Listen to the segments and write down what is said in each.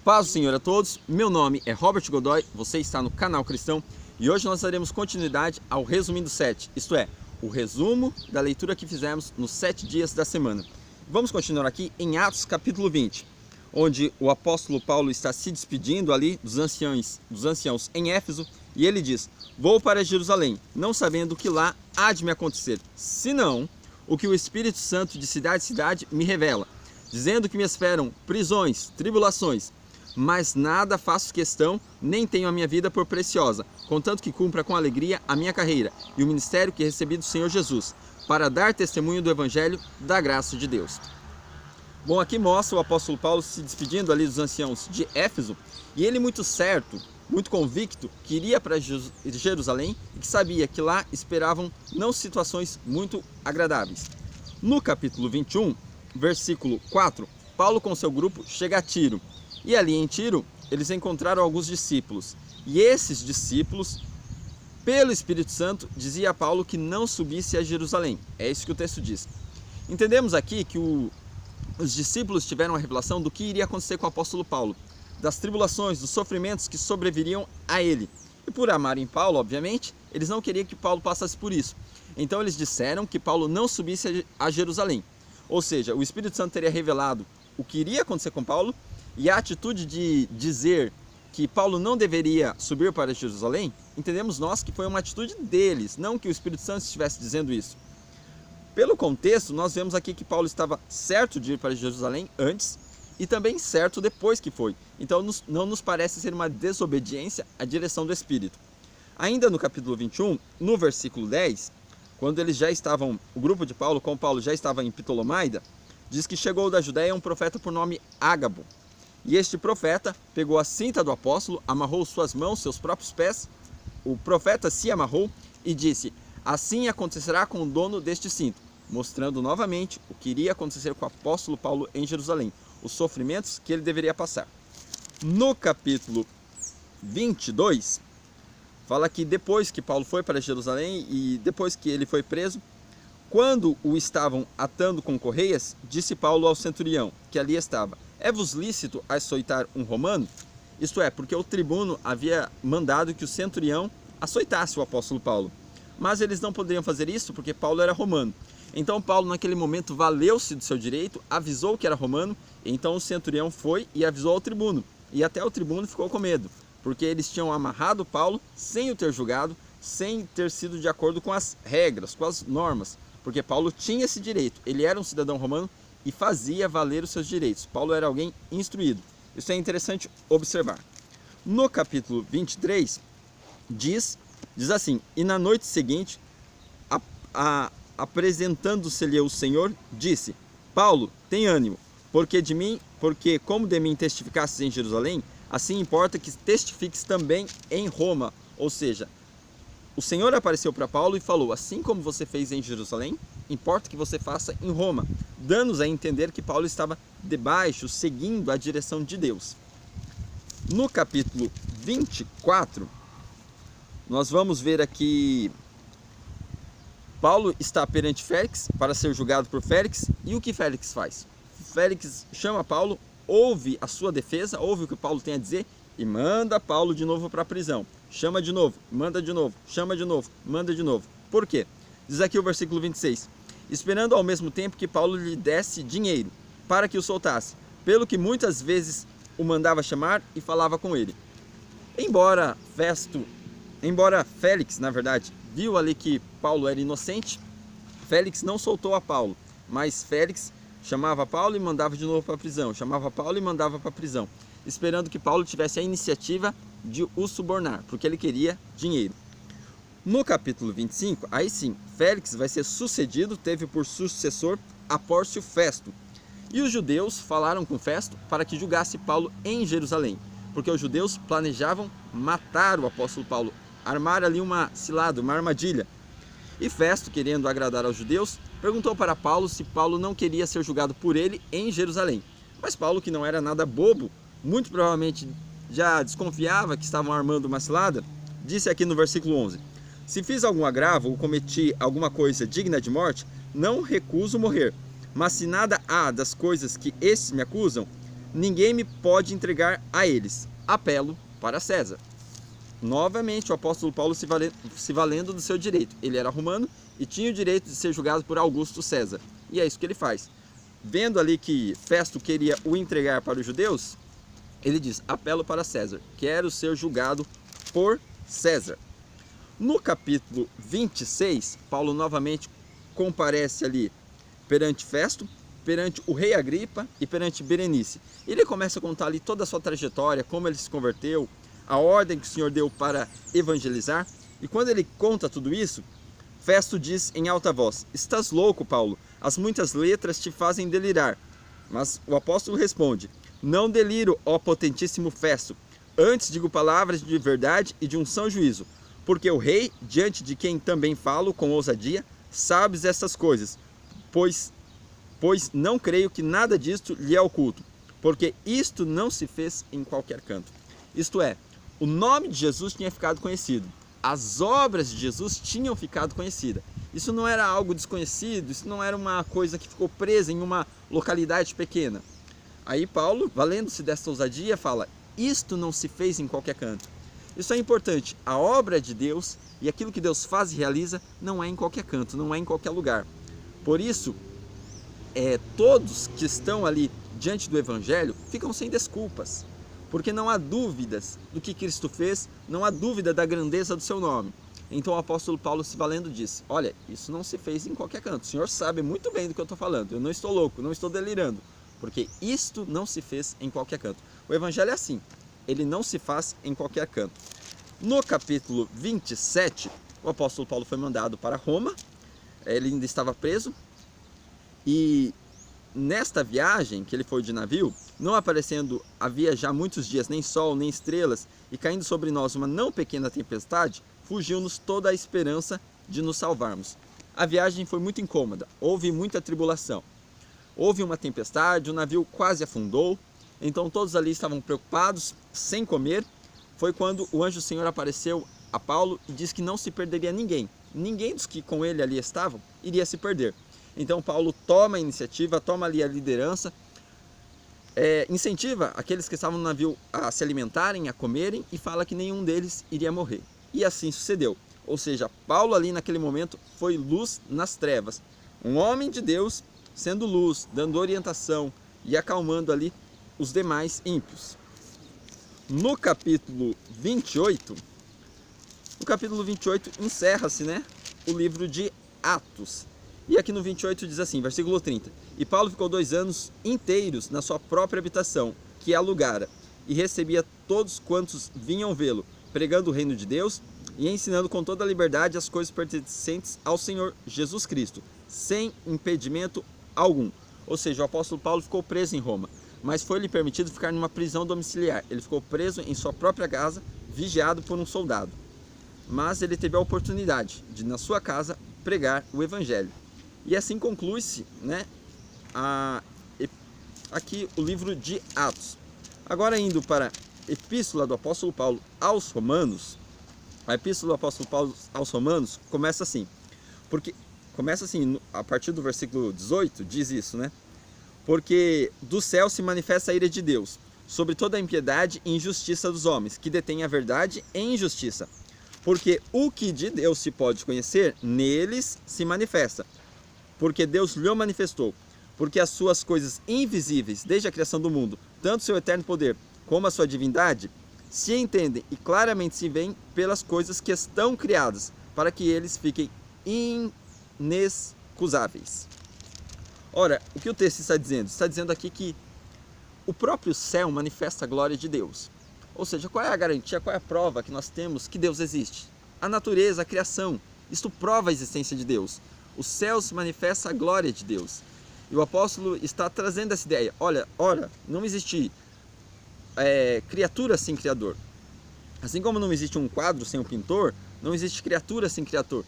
Paz do Senhor a todos, meu nome é Robert Godoy, você está no canal Cristão e hoje nós daremos continuidade ao Resumindo 7, isto é, o resumo da leitura que fizemos nos 7 dias da semana. Vamos continuar aqui em Atos capítulo 20, onde o apóstolo Paulo está se despedindo ali dos anciãos em Éfeso e ele diz: vou para Jerusalém, não sabendo o que lá há de me acontecer, senão o que o Espírito Santo de cidade em cidade me revela, dizendo que me esperam prisões, tribulações, mas nada faço questão, nem tenho a minha vida por preciosa, contanto que cumpra com alegria a minha carreira e o ministério que recebi do Senhor Jesus, para dar testemunho do Evangelho da graça de Deus. Bom, aqui mostra o apóstolo Paulo se despedindo ali dos anciãos de Éfeso, e ele muito certo, muito convicto, que iria para Jerusalém e que sabia que lá esperavam não situações muito agradáveis. No capítulo 21, versículo 4, Paulo com seu grupo chega a Tiro. E ali em Tiro, eles encontraram alguns discípulos. E esses discípulos, pelo Espírito Santo, dizia a Paulo que não subisse a Jerusalém. É isso que o texto diz. Entendemos aqui que os discípulos tiveram a revelação do que iria acontecer com o apóstolo Paulo, das tribulações, dos sofrimentos que sobreviriam a ele. E por amarem Paulo, obviamente, eles não queriam que Paulo passasse por isso. Então eles disseram que Paulo não subisse a Jerusalém. Ou seja, o Espírito Santo teria revelado o que iria acontecer com Paulo, e a atitude de dizer que Paulo não deveria subir para Jerusalém, entendemos nós que foi uma atitude deles, não que o Espírito Santo estivesse dizendo isso. Pelo contexto, nós vemos aqui que Paulo estava certo de ir para Jerusalém antes e também certo depois que foi. Então não nos parece ser uma desobediência à direção do Espírito. Ainda no capítulo 21, no versículo 10, quando eles já estavam, o grupo de Paulo com Paulo já estava em Ptolomaida, diz que chegou da Judéia um profeta por nome Ágabo. E este profeta pegou a cinta do apóstolo, amarrou suas mãos, seus próprios pés. O profeta se amarrou e disse: assim acontecerá com o dono deste cinto, mostrando novamente o que iria acontecer com o apóstolo Paulo em Jerusalém, os sofrimentos que ele deveria passar. No capítulo 22, fala que depois que Paulo foi para Jerusalém e depois que ele foi preso, quando o estavam atando com correias, disse Paulo ao centurião que ali estava: é-vos lícito açoitar um romano? Isto é, porque o tribuno havia mandado que o centurião açoitasse o apóstolo Paulo. Mas eles não poderiam fazer isso porque Paulo era romano. Então Paulo naquele momento valeu-se do seu direito, avisou que era romano, então o centurião foi e avisou ao tribuno. E até o tribuno ficou com medo, porque eles tinham amarrado Paulo sem o ter julgado, sem ter sido de acordo com as regras, com as normas. Porque Paulo tinha esse direito, ele era um cidadão romano e fazia valer os seus direitos. Paulo era alguém instruído. Isso é interessante observar. No capítulo 23, diz assim: e na noite seguinte, apresentando-se-lhe o Senhor, disse: Paulo, tem ânimo, porque como de mim testificasses em Jerusalém, assim importa que testifiques também em Roma. Ou seja, o Senhor apareceu para Paulo e falou: assim como você fez em Jerusalém, importa que você faça em Roma, dando-nos a entender que Paulo estava debaixo, seguindo a direção de Deus. No capítulo 24, nós vamos ver aqui, Paulo está perante Félix para ser julgado por Félix, e o que Félix faz? Félix chama Paulo, ouve a sua defesa, ouve o que Paulo tem a dizer e manda Paulo de novo para a prisão. Chama de novo, manda de novo, chama de novo, manda de novo. Por quê? Diz aqui o versículo 26, esperando ao mesmo tempo que Paulo lhe desse dinheiro, para que o soltasse, pelo que muitas vezes o mandava chamar e falava com ele. Embora Félix, na verdade, viu ali que Paulo era inocente, Félix não soltou a Paulo, mas Félix chamava Paulo e mandava de novo para a prisão, chamava Paulo e mandava para a prisão, esperando que Paulo tivesse a iniciativa de o subornar, porque ele queria dinheiro. No capítulo 25, aí sim, Félix vai ser sucedido, teve por sucessor a Pórcio Festo. E os judeus falaram com Festo para que julgasse Paulo em Jerusalém, porque os judeus planejavam matar o apóstolo Paulo, armar ali uma cilada, uma armadilha. E Festo, querendo agradar aos judeus, perguntou para Paulo se Paulo não queria ser julgado por ele em Jerusalém. Mas Paulo, que não era nada bobo, muito provavelmente já desconfiava que estavam armando uma cilada, disse aqui no versículo 11: se fiz algum agravo ou cometi alguma coisa digna de morte, não recuso morrer. Mas se nada há das coisas que estes me acusam, ninguém me pode entregar a eles. Apelo para César. Novamente o apóstolo Paulo se valendo do seu direito. Ele era romano e tinha o direito de ser julgado por Augusto César. E é isso que ele faz. Vendo ali que Festo queria o entregar para os judeus, ele diz: apelo para César, quero ser julgado por César. No capítulo 26, Paulo novamente comparece ali perante Festo, perante o rei Agripa e perante Berenice. Ele começa a contar ali toda a sua trajetória, como ele se converteu, a ordem que o Senhor deu para evangelizar. E quando ele conta tudo isso, Festo diz em alta voz: estás louco, Paulo, as muitas letras te fazem delirar. Mas o apóstolo responde: não deliro, ó potentíssimo Festo, antes digo palavras de verdade e de um são juízo, porque o rei, diante de quem também falo com ousadia, sabes estas coisas, pois não creio que nada disto lhe é oculto, porque isto não se fez em qualquer canto. Isto é, o nome de Jesus tinha ficado conhecido, as obras de Jesus tinham ficado conhecidas. Isso não era algo desconhecido, isso não era uma coisa que ficou presa em uma localidade pequena. Aí Paulo, valendo-se desta ousadia, fala: isto não se fez em qualquer canto. Isso é importante, a obra de Deus e aquilo que Deus faz e realiza não é em qualquer canto, não é em qualquer lugar. Por isso, todos que estão ali diante do Evangelho ficam sem desculpas, porque não há dúvidas do que Cristo fez, não há dúvida da grandeza do seu nome. Então o apóstolo Paulo, se valendo, disse: olha, isso não se fez em qualquer canto, o Senhor sabe muito bem do que eu estou falando, eu não estou louco, não estou delirando, porque isto não se fez em qualquer canto. O Evangelho é assim, ele não se faz em qualquer canto. No capítulo 27, o apóstolo Paulo foi mandado para Roma, ele ainda estava preso, e nesta viagem que ele foi de navio, não aparecendo havia já muitos dias nem sol nem estrelas, e caindo sobre nós uma não pequena tempestade, fugiu-nos toda a esperança de nos salvarmos. A viagem foi muito incômoda, houve muita tribulação. Houve uma tempestade, o navio quase afundou, então todos ali estavam preocupados, sem comer. Foi quando o anjo do Senhor apareceu a Paulo e disse que não se perderia ninguém. Ninguém dos que com ele ali estavam iria se perder. Então Paulo toma a iniciativa, toma ali a liderança, incentiva aqueles que estavam no navio a se alimentarem, a comerem, e fala que nenhum deles iria morrer. E assim sucedeu. Ou seja, Paulo ali naquele momento foi luz nas trevas. Um homem de Deus sendo luz, dando orientação e acalmando ali os demais ímpios. No capítulo 28, encerra-se, o livro de Atos. E aqui no 28 diz assim, versículo 30: e Paulo ficou 2 anos inteiros na sua própria habitação, que alugara, e recebia todos quantos vinham vê-lo, pregando o reino de Deus e ensinando com toda a liberdade as coisas pertencentes ao Senhor Jesus Cristo, sem impedimento algum. Ou seja, o apóstolo Paulo ficou preso em Roma, mas foi-lhe permitido ficar numa prisão domiciliar. Ele ficou preso em sua própria casa, vigiado por um soldado. Mas ele teve a oportunidade de, na sua casa, pregar o Evangelho. E assim conclui-se, aqui o livro de Atos. Agora, indo para a Epístola do Apóstolo Paulo aos Romanos, a Epístola do Apóstolo Paulo aos Romanos começa assim, a partir do versículo 18, diz isso, porque do céu se manifesta a ira de Deus sobre toda a impiedade e injustiça dos homens, que detêm a verdade em injustiça. Porque o que de Deus se pode conhecer, neles se manifesta, porque Deus lhe manifestou. Porque as suas coisas invisíveis, desde a criação do mundo, tanto o seu eterno poder como a sua divindade, se entendem e claramente se veem pelas coisas que estão criadas, para que eles fiquem inexcusáveis. Ora, o que o texto está dizendo? Está dizendo aqui que o próprio céu manifesta a glória de Deus. Ou seja, qual é a garantia, qual é a prova que nós temos que Deus existe? A natureza, a criação, isto prova a existência de Deus. O céu se manifesta a glória de Deus. E o apóstolo está trazendo essa ideia. Ora, não existe criatura sem criador. Assim como não existe um quadro sem um pintor, não existe criatura sem criador.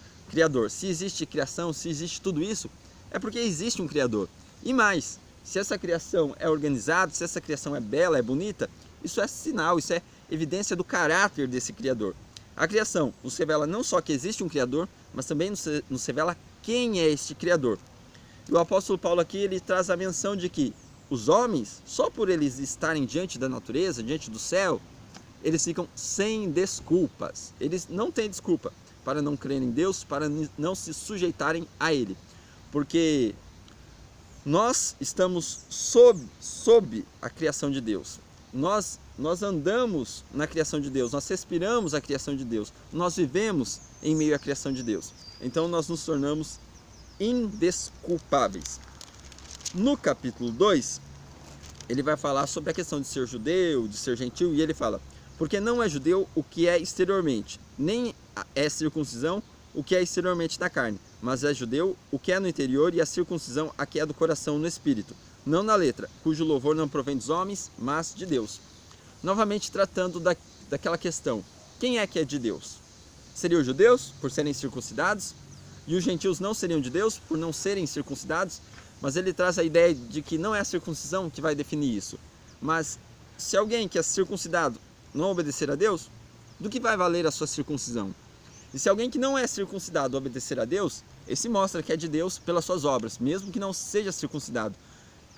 Se existe criação, se existe tudo isso, é porque existe um criador. E mais, se essa criação é organizada, se essa criação é bela, é bonita, isso é sinal, isso é evidência do caráter desse criador. A criação nos revela não só que existe um criador, mas também nos revela quem é este criador. E o apóstolo Paulo aqui, ele traz a menção de que os homens, só por eles estarem diante da natureza, diante do céu, eles ficam sem desculpas. Eles não têm desculpa para não crerem em Deus, para não se sujeitarem a Ele. Porque nós estamos sob a criação de Deus. Nós andamos na criação de Deus, nós respiramos a criação de Deus, nós vivemos em meio à criação de Deus. Então nós nos tornamos indesculpáveis. No capítulo 2, ele vai falar sobre a questão de ser judeu, de ser gentil, e ele fala: porque não é judeu o que é exteriormente, nem é circuncisão o que é exteriormente da carne, mas é judeu o que é no interior, e a circuncisão a que é do coração, no espírito, não na letra, cujo louvor não provém dos homens, mas de Deus. Novamente tratando daquela questão: quem é que é de Deus? Seriam os judeus, por serem circuncidados, e os gentios não seriam de Deus, por não serem circuncidados. Mas ele traz a ideia de que não é a circuncisão que vai definir isso. Mas se alguém que é circuncidado não obedecer a Deus, do que vai valer a sua circuncisão? E se alguém que não é circuncidado obedecer a Deus, esse mostra que é de Deus pelas suas obras, mesmo que não seja circuncidado.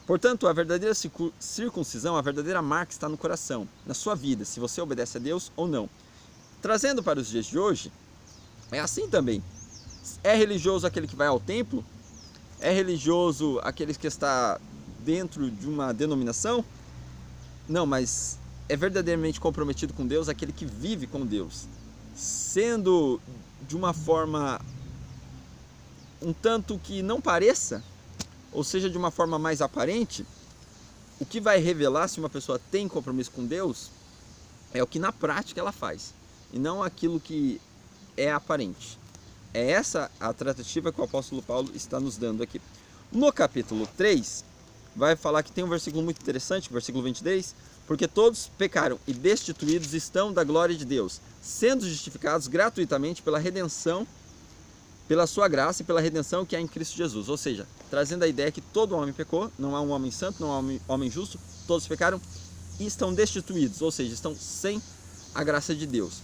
Portanto, a verdadeira circuncisão, a verdadeira marca está no coração, na sua vida, se você obedece a Deus ou não. Trazendo para os dias de hoje, é assim também. É religioso aquele que vai ao templo? É religioso aquele que está dentro de uma denominação? Não, mas é verdadeiramente comprometido com Deus aquele que vive com Deus, sendo de uma forma um tanto que não pareça, ou seja, de uma forma mais aparente. O que vai revelar se uma pessoa tem compromisso com Deus é o que na prática ela faz, e não aquilo que é aparente. É essa a tratativa que o apóstolo Paulo está nos dando aqui. No capítulo 3, vai falar que tem um versículo muito interessante, versículo 23, porque todos pecaram e destituídos estão da glória de Deus, sendo justificados gratuitamente pela redenção, pela sua graça e pela redenção que há em Cristo Jesus. Ou seja, trazendo a ideia que todo homem pecou, não há um homem santo, não há um homem justo, todos pecaram e estão destituídos, ou seja, estão sem a graça de Deus.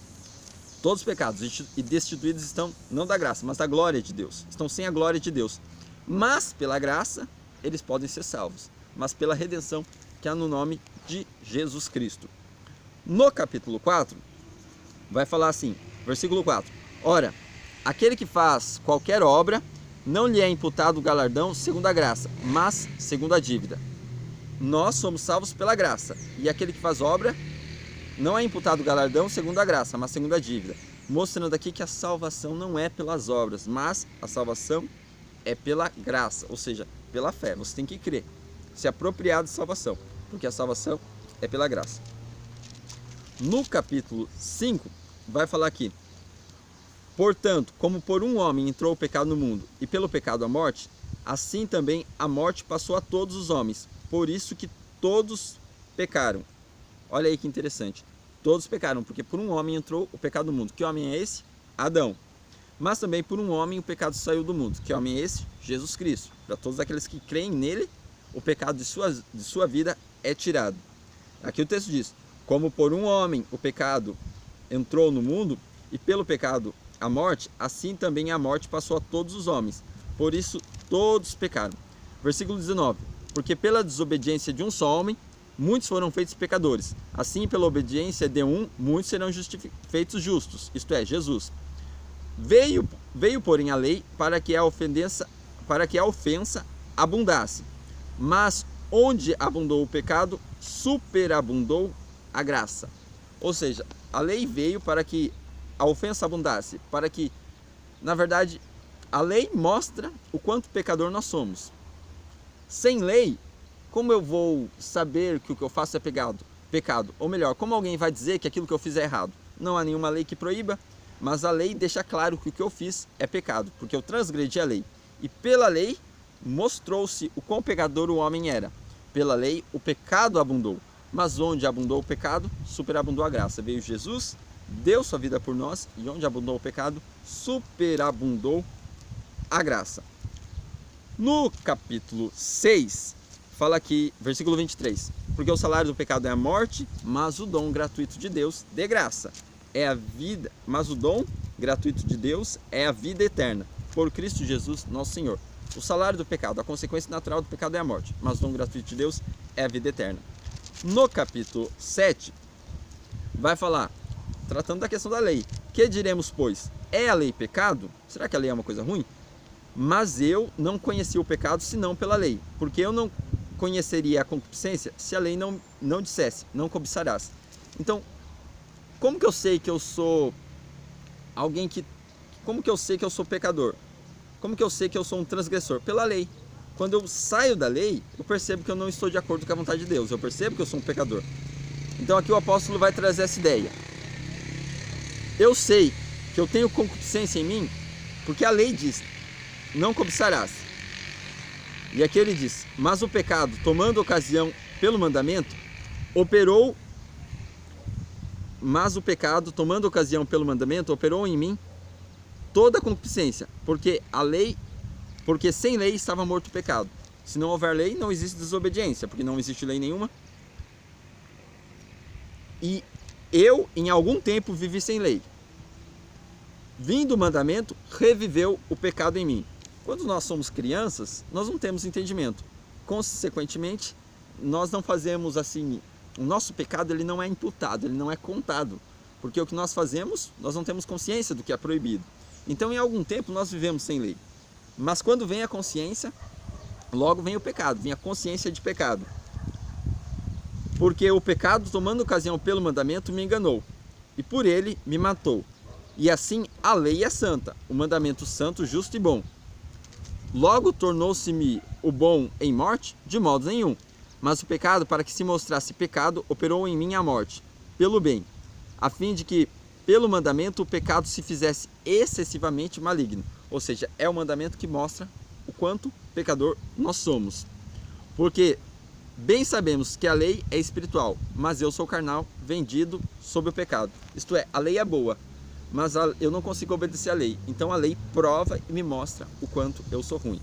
Todos pecados e destituídos estão não da graça, mas da glória de Deus. Estão sem a glória de Deus. Mas pela graça eles podem ser salvos, mas pela redenção que há no nome de Jesus Cristo. No capítulo 4, vai falar assim, versículo 4: ora, aquele que faz qualquer obra, não lhe é imputado o galardão segundo a graça, mas segundo a dívida. Nós somos salvos pela graça, e aquele que faz obra, não é imputado o galardão segundo a graça, mas segundo a dívida. Mostrando aqui que a salvação não é pelas obras, mas a salvação é pela graça, ou seja, pela fé. Você tem que crer, se apropriar de salvação, porque a salvação é pela graça. No capítulo 5, vai falar aqui: portanto, como por um homem entrou o pecado no mundo, e pelo pecado a morte, assim também a morte passou a todos os homens, por isso que todos pecaram. Olha aí que interessante. Todos pecaram, porque por um homem entrou o pecado no mundo. Que homem é esse? Adão. Mas também por um homem o pecado saiu do mundo. Que homem é esse? Jesus Cristo. Para todos aqueles que creem nele, o pecado de sua vida é tirado. Aqui o texto diz: como por um homem o pecado entrou no mundo, e pelo pecado a morte, assim também a morte passou a todos os homens. Por isso todos pecaram. Versículo 19: porque pela desobediência de um só homem, muitos foram feitos pecadores. Assim, pela obediência de um, muitos serão feitos justos, isto é, Jesus. Veio, porém, a lei para que a ofensa abundasse. Mas onde abundou o pecado, superabundou a graça. Ou seja, a lei veio para que a ofensa abundasse, para que, na verdade, a lei mostra o quanto pecador nós somos. Sem lei, como eu vou saber que o que eu faço é pecado? Ou melhor, como alguém vai dizer que aquilo que eu fiz é errado? Não há nenhuma lei que proíba, mas a lei deixa claro que o que eu fiz é pecado, porque eu transgredi a lei. E pela lei mostrou-se o quão pecador o homem era. Pela lei o pecado abundou, mas onde abundou o pecado, superabundou a graça. Veio Jesus, deu sua vida por nós, e onde abundou o pecado, superabundou a graça. No capítulo 6, fala aqui, versículo 23, porque o salário do pecado é a morte, mas o dom gratuito de Deus, de graça, é a vida, por Cristo Jesus, nosso Senhor. O salário do pecado, a consequência natural do pecado é a morte, mas o dom gratuito de Deus é a vida eterna. No capítulo 7, vai falar, tratando da questão da lei. Que diremos, pois? É a lei pecado? Será que a lei é uma coisa ruim? Mas eu não conheci o pecado senão pela lei, porque eu não conheceria a concupiscência se a lei não dissesse, não cobiçarás. Então, como que eu sei que eu sou alguém que... Como que eu sei que eu sou pecador? Como que eu sei que eu sou um transgressor? Pela lei. Quando eu saio da lei, eu percebo que eu não estou de acordo com a vontade de Deus. Eu percebo que eu sou um pecador. Então aqui o apóstolo vai trazer essa ideia. Eu sei que eu tenho concupiscência em mim, porque a lei diz, não cobiçarás. E aqui ele diz, mas o pecado, tomando ocasião pelo mandamento, operou em mim toda a concupiscência, porque sem lei estava morto o pecado. Se não houver lei, não existe desobediência, porque não existe lei nenhuma. E eu, em algum tempo, vivi sem lei. Vindo o mandamento, reviveu o pecado em mim. Quando nós somos crianças, nós não temos entendimento. Consequentemente, nós não fazemos assim... O nosso pecado ele não é imputado, ele não é contado. Porque o que nós fazemos, nós não temos consciência do que é proibido. Então, em algum tempo, nós vivemos sem lei. Mas quando vem a consciência, logo vem o pecado, vem a consciência de pecado. Porque o pecado, tomando ocasião pelo mandamento, me enganou, e por ele me matou. E assim a lei é santa, o mandamento santo, justo e bom. Logo tornou-se-me o bom em morte? De modo nenhum. Mas o pecado, para que se mostrasse pecado, operou em mim a morte, pelo bem, a fim de que, pelo mandamento, o pecado se fizesse excessivamente maligno. Ou seja, é o mandamento que mostra o quanto pecador nós somos. Porque bem sabemos que a lei é espiritual, mas eu sou carnal, vendido sob o pecado. Isto é, a lei é boa, mas eu não consigo obedecer a lei. Então a lei prova e me mostra o quanto eu sou ruim.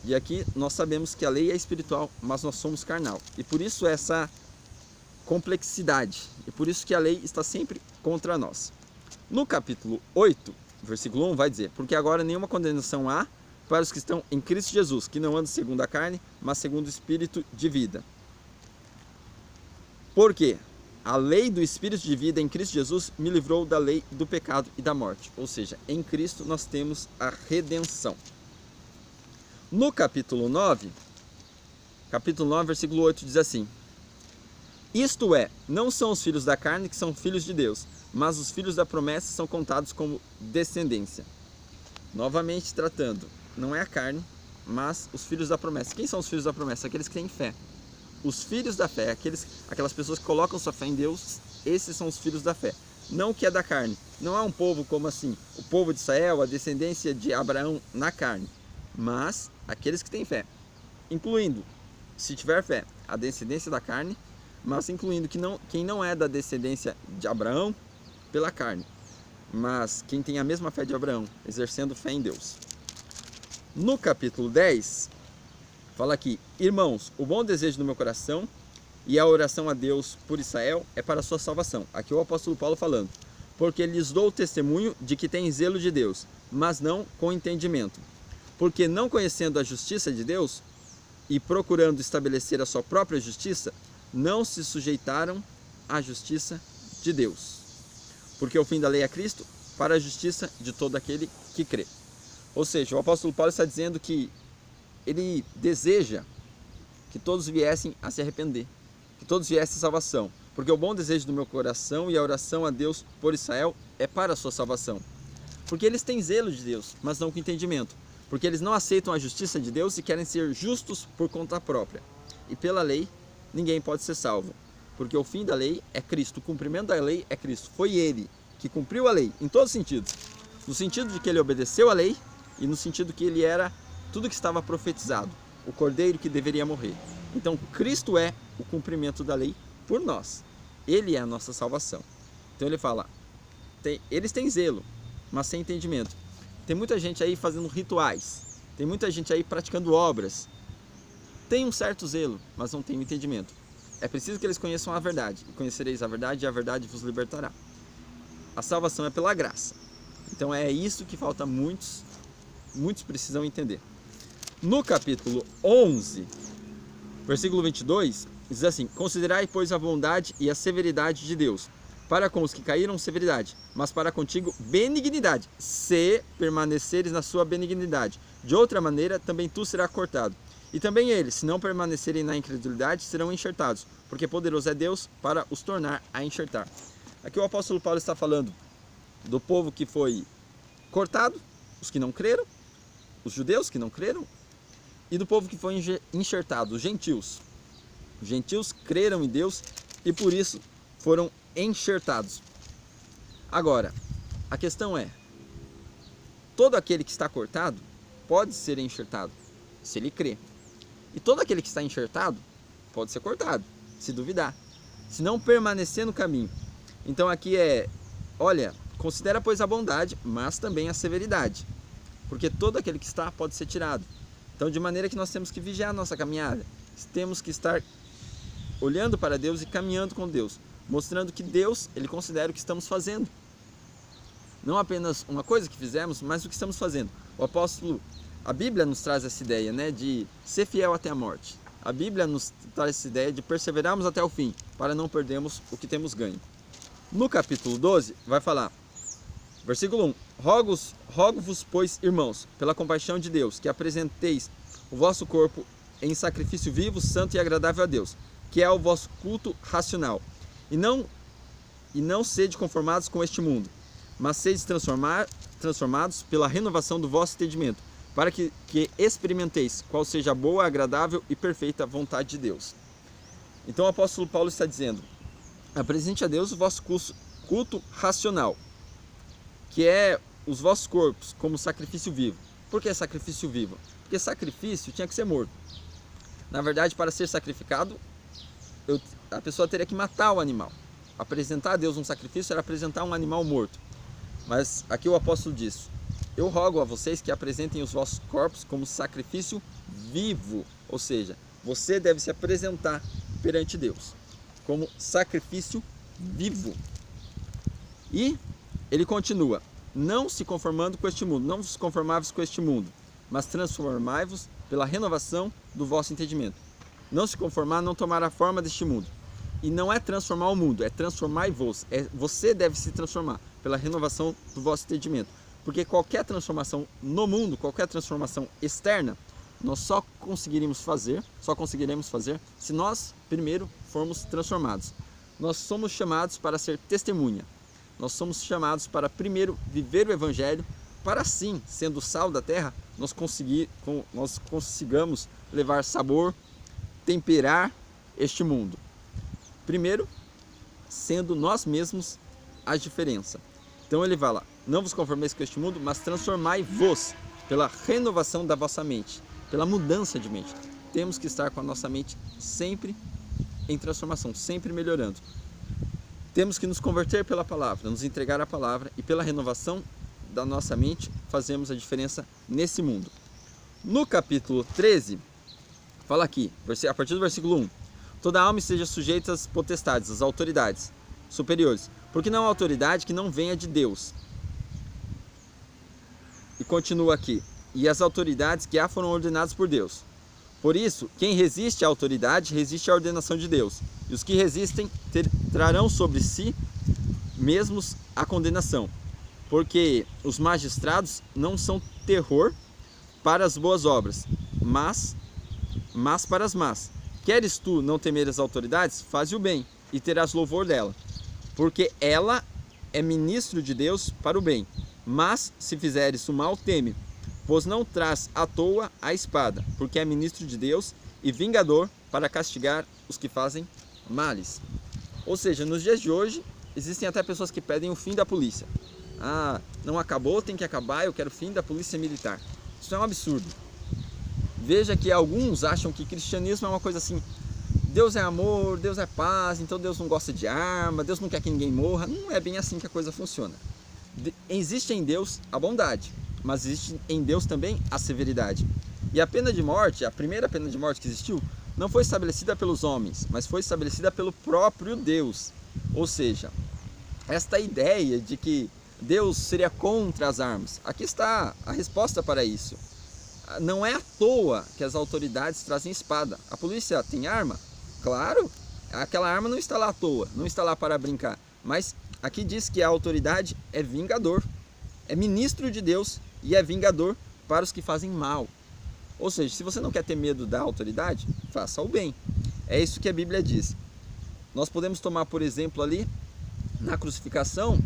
E aqui nós sabemos que a lei é espiritual, mas nós somos carnal. E por isso essa complexidade. E por isso que a lei está sempre contra nós. No capítulo 8, versículo 1 vai dizer, porque agora nenhuma condenação há para os que estão em Cristo Jesus, que não andam segundo a carne, mas segundo o Espírito de vida. Porque a lei do Espírito de vida em Cristo Jesus me livrou da lei do pecado e da morte. Ou seja, em Cristo nós temos a redenção. No capítulo 9, versículo 8 diz assim, isto é, não são os filhos da carne que são filhos de Deus, mas os filhos da promessa são contados como descendência. Novamente tratando, não é a carne, mas os filhos da promessa. Quem são os filhos da promessa? Aqueles que têm fé. Os filhos da fé, aquelas pessoas que colocam sua fé em Deus, esses são os filhos da fé. Não o que é da carne. Não é um povo como assim, o povo de Israel, a descendência de Abraão na carne, mas aqueles que têm fé, incluindo, se tiver fé, a descendência da carne, mas incluindo quem não é da descendência de Abraão pela carne, mas quem tem a mesma fé de Abraão, exercendo fé em Deus. No capítulo 10, fala aqui, irmãos, o bom desejo do meu coração e a oração a Deus por Israel é para a sua salvação. Aqui o apóstolo Paulo falando, porque lhes dou testemunho de que têm zelo de Deus, mas não com entendimento. Porque não conhecendo a justiça de Deus e procurando estabelecer a sua própria justiça, não se sujeitaram à justiça de Deus. Porque o fim da lei é Cristo, para a justiça de todo aquele que crê. Ou seja, o apóstolo Paulo está dizendo que ele deseja que todos viessem a se arrepender, que todos viessem à salvação. Porque o bom desejo do meu coração e a oração a Deus por Israel é para a sua salvação. Porque eles têm zelo de Deus, mas não com entendimento. Porque eles não aceitam a justiça de Deus e querem ser justos por conta própria. E pela lei, ninguém pode ser salvo, porque o fim da lei é Cristo, o cumprimento da lei é Cristo. Foi Ele que cumpriu a lei, em todos os sentidos. No sentido de que Ele obedeceu a lei e no sentido que Ele era tudo que estava profetizado, o cordeiro que deveria morrer. Então Cristo é o cumprimento da lei por nós. Ele é a nossa salvação. Então ele fala, eles têm zelo, mas sem entendimento. Tem muita gente aí fazendo rituais, tem muita gente aí praticando obras, tem um certo zelo, mas não tem um entendimento. É preciso que eles conheçam a verdade, e conhecereis a verdade, e a verdade vos libertará. A salvação é pela graça. Então é isso que falta muitos muitos precisam entender. No capítulo 11, versículo 22, diz assim: considerai, pois, a bondade e a severidade de Deus. Para com os que caíram, severidade, mas para contigo, benignidade, se permaneceres na sua benignidade. De outra maneira, também tu serás cortado. E também eles, se não permanecerem na incredulidade, serão enxertados, porque poderoso é Deus para os tornar a enxertar. Aqui o apóstolo Paulo está falando do povo que foi cortado, os que não creram, os judeus que não creram, e do povo que foi enxertado, os gentios. Os gentios creram em Deus e por isso foram enxertados. Agora, a questão é, todo aquele que está cortado pode ser enxertado, se ele crê. E todo aquele que está enxertado pode ser cortado, se duvidar, se não permanecer no caminho. Então aqui olha, considera, pois, a bondade, mas também a severidade, porque todo aquele que está pode ser tirado. Então, de maneira que nós temos que vigiar a nossa caminhada, temos que estar olhando para Deus e caminhando com Deus, mostrando que Deus, Ele considera o que estamos fazendo. Não apenas uma coisa que fizemos, mas o que estamos fazendo. A Bíblia nos traz essa ideia, né, de ser fiel até a morte. A Bíblia nos traz essa ideia de perseverarmos até o fim, para não perdermos o que temos ganho. No capítulo 12, vai falar, versículo 1, rogo-vos, pois, irmãos, pela compaixão de Deus, que apresenteis o vosso corpo em sacrifício vivo, santo e agradável a Deus, que é o vosso culto racional. E não sede conformados com este mundo, mas sede transformados pela renovação do vosso entendimento, para que experimenteis qual seja a boa, agradável e perfeita vontade de Deus. Então o apóstolo Paulo está dizendo, apresente a Deus o vosso culto racional, que é os vossos corpos como sacrifício vivo. Por que sacrifício vivo? Porque sacrifício tinha que ser morto. Na verdade, para ser sacrificado, a pessoa teria que matar o animal. Apresentar a Deus um sacrifício era apresentar um animal morto. Mas aqui o apóstolo diz, eu rogo a vocês que apresentem os vossos corpos como sacrifício vivo. Ou seja, você deve se apresentar perante Deus como sacrifício vivo. E ele continua, não se conformando com este mundo, não vos conformáveis com este mundo, mas transformai-vos pela renovação do vosso entendimento. Não se conformar, não tomar a forma deste mundo. E não é transformar o mundo, é transformai-vos. Você deve se transformar pela renovação do vosso entendimento. Porque qualquer transformação no mundo, qualquer transformação externa, nós só conseguiremos fazer se nós primeiro formos transformados. Nós somos chamados para ser testemunha. Nós somos chamados para primeiro viver o Evangelho, para assim, sendo sal da terra, nós consigamos levar sabor, temperar este mundo. Primeiro, sendo nós mesmos a diferença. Então ele fala, não vos conformeis com este mundo, mas transformai-vos pela renovação da vossa mente, pela mudança de mente. Temos que estar com a nossa mente sempre em transformação, sempre melhorando. Temos que nos converter pela palavra, nos entregar à palavra e pela renovação da nossa mente fazemos a diferença nesse mundo. No capítulo 13, fala aqui, a partir do versículo 1, toda alma esteja sujeita às potestades, às autoridades superiores, porque não há autoridade que não venha de Deus. E continua aqui, e as autoridades que há foram ordenadas por Deus. Por isso, quem resiste à autoridade, resiste à ordenação de Deus. E os que resistem trarão sobre si mesmos a condenação. Porque os magistrados não são terror para as boas obras, mas para as más. Queres tu não temer as autoridades? Faze o bem, e terás louvor dela. Porque ela é ministro de Deus para o bem. Mas se fizeres o mal, teme, pois não traz à toa a espada, porque é ministro de Deus e vingador para castigar os que fazem males. Ou seja, nos dias de hoje, existem até pessoas que pedem o fim da polícia. Ah, não acabou, tem que acabar, eu quero o fim da polícia militar. Isso é um absurdo. Veja que alguns acham que cristianismo é uma coisa assim, Deus é amor, Deus é paz, então Deus não gosta de arma, Deus não quer que ninguém morra. Não é bem assim que a coisa funciona. Existe em Deus a bondade, mas existe em Deus também a severidade. E a pena de morte, a primeira pena de morte que existiu, não foi estabelecida pelos homens, mas foi estabelecida pelo próprio Deus. Ou seja, esta ideia de que Deus seria contra as armas? Aqui está a resposta para isso. Não é à toa que as autoridades trazem espada. A polícia tem arma? Claro, aquela arma não está lá à toa, não está lá para brincar. Mas aqui diz que a autoridade é vingador, é ministro de Deus e é vingador para os que fazem mal. Ou seja, se você não quer ter medo da autoridade, faça o bem. É isso que a Bíblia diz. Nós podemos tomar, por exemplo, ali na crucificação,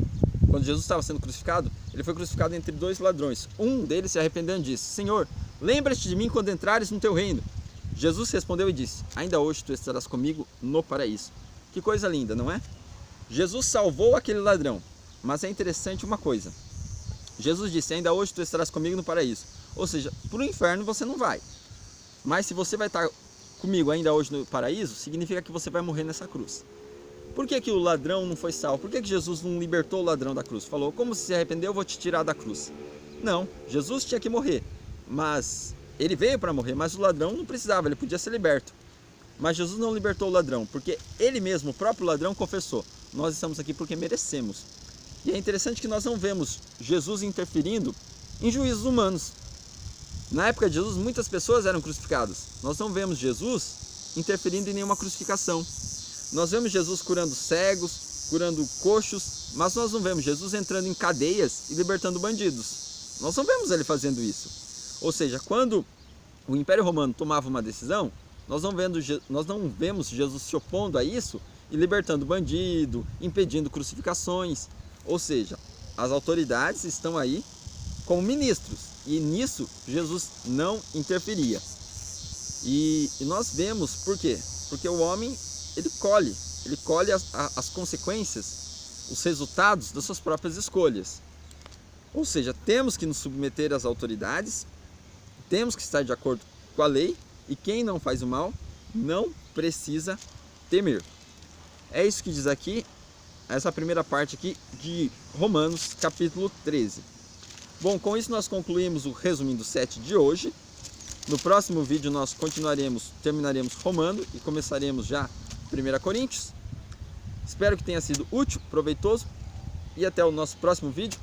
quando Jesus estava sendo crucificado, ele foi crucificado entre dois ladrões. Um deles se arrependendo disse: Senhor, lembra-te de mim quando entrares no teu reino. Jesus respondeu e disse: ainda hoje tu estarás comigo no paraíso. Que coisa linda, não é? Jesus salvou aquele ladrão, mas é interessante uma coisa. Jesus disse: ainda hoje tu estarás comigo no paraíso. Ou seja, para o inferno você não vai. Mas se você vai estar comigo ainda hoje no paraíso, significa que você vai morrer nessa cruz. Por que o ladrão não foi salvo? Por que Jesus não libertou o ladrão da cruz? Falou: como se arrependeu, eu vou te tirar da cruz. Não, Jesus tinha que morrer, mas ele veio para morrer, mas o ladrão não precisava, ele podia ser liberto. Mas Jesus não libertou o ladrão, porque ele mesmo, o próprio ladrão, confessou: nós estamos aqui porque merecemos. E é interessante que nós não vemos Jesus interferindo em juízos humanos. Na época de Jesus, muitas pessoas eram crucificadas. Nós não vemos Jesus interferindo em nenhuma crucificação. Nós vemos Jesus curando cegos, curando coxos, mas nós não vemos Jesus entrando em cadeias e libertando bandidos. Nós não vemos ele fazendo isso. Ou seja, quando o Império Romano tomava uma decisão, nós não vemos Jesus se opondo a isso e libertando bandido, impedindo crucificações. Ou seja, as autoridades estão aí como ministros, e nisso Jesus não interferia. E nós vemos por quê? Porque o homem ele colhe as consequências, os resultados das suas próprias escolhas. Ou seja, temos que nos submeter às autoridades, temos que estar de acordo com a lei, e quem não faz o mal não precisa temer. É isso que diz aqui, essa primeira parte aqui de Romanos capítulo 13. Bom, com isso nós concluímos o resumindo 7 de hoje. No próximo vídeo nós terminaremos Romano e começaremos já 1 Coríntios. Espero que tenha sido útil, proveitoso, e até o nosso próximo vídeo,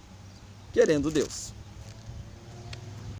querendo Deus.